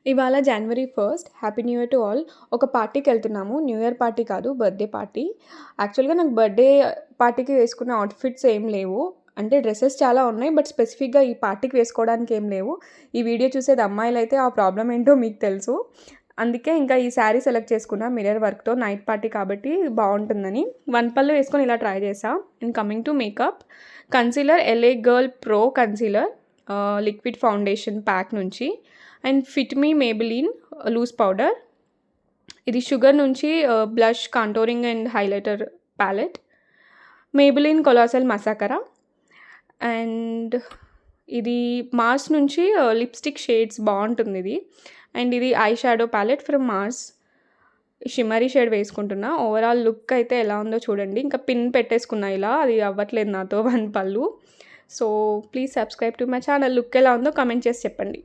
ఇవాళ జనవరి 1 happy new year to all. ఒక పార్టీకెళ్తున్నాము. New year party కాదు, బర్త్‌డే పార్టీ. యాక్చువల్‌గా నాకు బర్త్‌డే పార్టీకి వేసుకునే అవుట్‌ఫిట్స్ ఏం లేవు. అంటే డ్రెసెస్ చాలా ఉన్నాయి. బట్ స్పెసిఫిక్‌గా ఈ పార్టీకి వేసుకోవడానికి ఏం లేవు. ఈ వీడియో చూసేది అమ్మాయిలైతే ఆ ప్రాబ్లమ్ ఏంటో మీకు తెలుసు. అందుకే ఇంకా ఈ శారీ సెలెక్ట్ చేసుకున్నా మిర్రర్ వర్క్‌తో. నైట్ పార్టీ కాబట్టి బావుంటుందని. వన్ పల్లు వేసుకొని ఇలా ట్రై చేశా. And coming to makeup, concealer LA girl pro concealer liquid foundation pack నుంచి. And fit me Maybelline loose powder. ఇది షుగర్ నుంచి blush, contouring and highlighter palette. Maybelline colossal mascara. And ఇది మార్స్ నుంచి lipstick shades బాగుంటుంది ఇది. And ఇది eye shadow palette from Mars. Shimmery shade వేసుకుంటున్నా. Overall look అయితే ఎలా ఉందో చూడండి. ఇంకా పిన్ పెట్టేసుకున్నా ఇలా, అది అవ్వట్లేదు నాతో వన్ పళ్ళు. So please subscribe to my channel. Look ఎలా ఉందో కమెంట్ చేసి చెప్పండి.